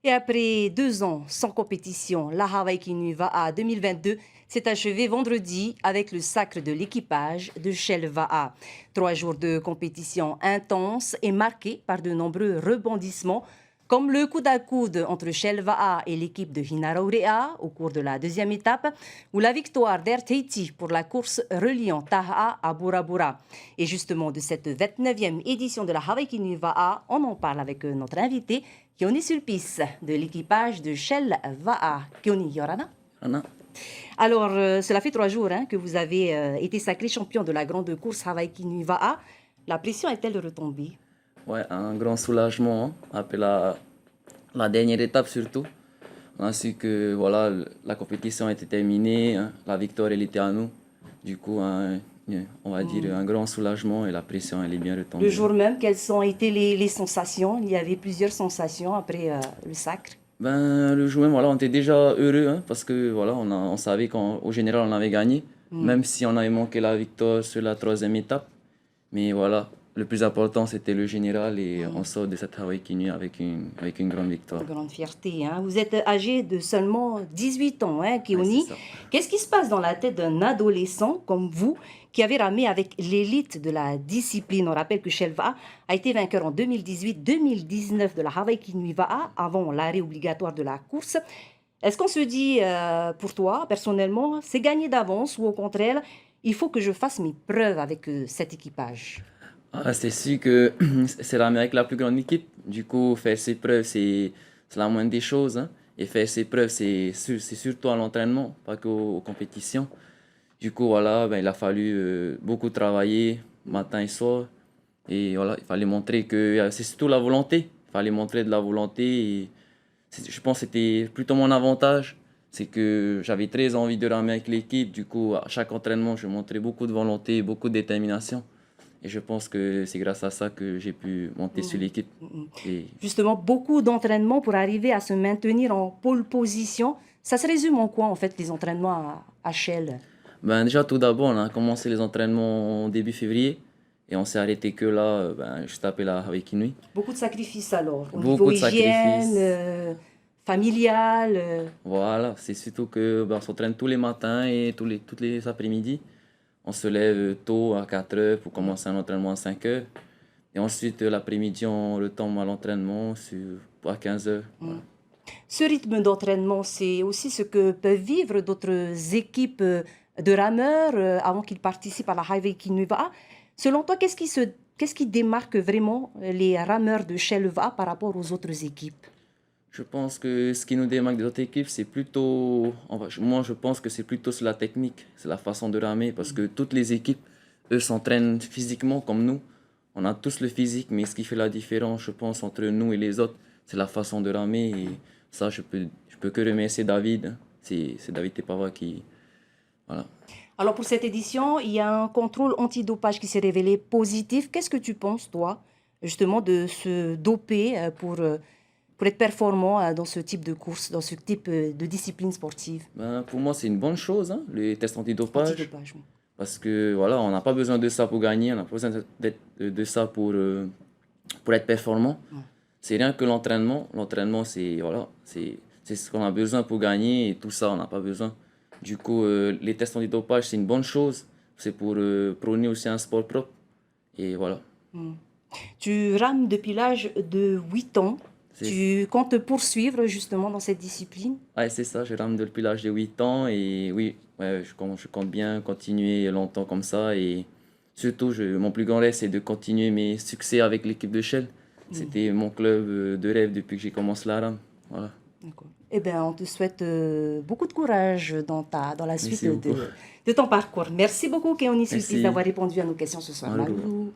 Et après 2 ans sans compétition, la Hawaii Kinui Va'a 2022 s'est achevée vendredi avec le sacre de l'équipage de Shell Va'a. 3 jours de compétition intense et marqués par de nombreux rebondissements, comme le coude à coude entre Shell Va'a et l'équipe de Hinaraurea au cours de la 2e étape, ou la victoire d'Air Tahiti pour la course reliant Taha à Bora Bora. Et justement, de cette 29e édition de la Hawaii Kinui Va'a, on en parle avec notre invité, Keoni Sulpice, de l'équipage de Shell Va'a. Keoni, Yorana. Anna. Alors, cela fait 3 jours que vous avez été sacré champion de la grande course Hawaii Kinui Va'a. La pression est-elle retombée? Ouais, un grand soulagement après la dernière étape surtout. On a su que voilà, la compétition était terminée, hein, la victoire elle était à nous. Du coup, on va dire un grand soulagement et la pression elle est bien retombée. Le jour même, quelles ont été les sensations? Il y avait plusieurs sensations après le sacre. Ben, le jour même, voilà, on était déjà heureux hein, parce que voilà, on savait qu'au général on avait gagné, même si on avait manqué la victoire sur la 3e étape. Mais voilà, le plus important c'était le général et on sort de cette Hawaii Kinui avec une grande victoire. Une grande fierté. Hein. Vous êtes âgé de seulement 18 ans, hein, Keoni. Ouais, c'est ça. Qu'est-ce qui se passe dans la tête d'un adolescent comme vous qui avez ramé avec l'élite de la discipline? On rappelle que Shell Va'a a été vainqueur en 2018-2019 de la Hawaii Kinui Va'a avant l'arrêt obligatoire de la course. Est-ce qu'on se dit, pour toi, personnellement, c'est gagné d'avance ou au contraire, il faut que je fasse mes preuves avec cet équipage? Ah, c'est sûr que c'est l'Amérique la plus grande équipe. Du coup, faire ses preuves, c'est la moindre des choses. Hein. Et faire ses preuves, c'est surtout à l'entraînement, pas qu'aux compétitions. Du coup, voilà, ben, il a fallu beaucoup travailler matin et soir. Et voilà, il fallait montrer que c'est surtout la volonté. Il fallait montrer de la volonté. Et je pense que c'était plutôt mon avantage. C'est que j'avais très envie de ramer avec l'équipe. Du coup, à chaque entraînement, je montrais beaucoup de volonté, beaucoup de détermination. Et je pense que c'est grâce à ça que j'ai pu monter sur l'équipe. Et Justement, beaucoup d'entraînements pour arriver à se maintenir en pole position. Ça se résume en quoi, en fait, les entraînements à Shell? ben, déjà, tout d'abord, on a commencé les entraînements en début février. Et on s'est arrêté que là, ben, juste après la Hawaii Kinui. Beaucoup de sacrifices alors, au niveau Beaucoup de hygiène, sacrifices. familial. Voilà, c'est surtout que ben, on s'entraîne tous les matins et toutes les après-midi. On se lève tôt à 4 heures pour commencer un entraînement à 5 heures. Et ensuite, l'après-midi, on retombe à l'entraînement à 15 heures. Voilà. Ce rythme d'entraînement, c'est aussi ce que peuvent vivre d'autres équipes de rameurs avant qu'ils participent à la Hawaii Kinui Va'a. Selon toi, qu'est-ce qui démarque vraiment les rameurs de Shell Va'a par rapport aux autres équipes? Je pense que ce qui nous démarque des autres équipes, c'est plutôt. Moi, je pense que c'est plutôt sur la technique, c'est la façon de ramer, parce que toutes les équipes, eux, s'entraînent physiquement comme nous. On a tous le physique, mais ce qui fait la différence, je pense, entre nous et les autres, c'est la façon de ramer. Et ça, je peux que remercier David. Hein. C'est David Tepava qui. Voilà. Alors pour cette édition, il y a un contrôle antidopage qui s'est révélé positif. Qu'est-ce que tu penses, toi, justement, de se doper pour être performant dans ce type de course, dans ce type de discipline sportive? Ben, pour moi, c'est une bonne chose, hein, les tests antidopage. Antidopage, oui. Parce que voilà, on n'a pas besoin de ça pour gagner, on n'a pas besoin de ça pour être performant. Ouais. C'est rien que l'entraînement. L'entraînement, c'est voilà, c'est ce qu'on a besoin pour gagner et tout ça, on n'a pas besoin. Du coup, les tests antidopage, c'est une bonne chose. C'est pour prôner aussi un sport propre. Et voilà. Tu rames depuis l'âge de 8 ans. C'est- Tu comptes te poursuivre justement dans cette discipline? Ouais, c'est ça, je rame depuis l'âge de 8 ans et oui, ouais, je compte bien continuer longtemps comme ça. Et surtout, mon plus grand rêve, c'est de continuer mes succès avec l'équipe de Shell. C'était mon club de rêve depuis que j'ai commencé la rame. Voilà. D'accord. Eh bien, on te souhaite beaucoup de courage dans la suite Merci beaucoup. de ton parcours. Merci beaucoup, Keoni Sulpice, Merci. d'avoir répondu à nos questions ce soir. Malou. Malou.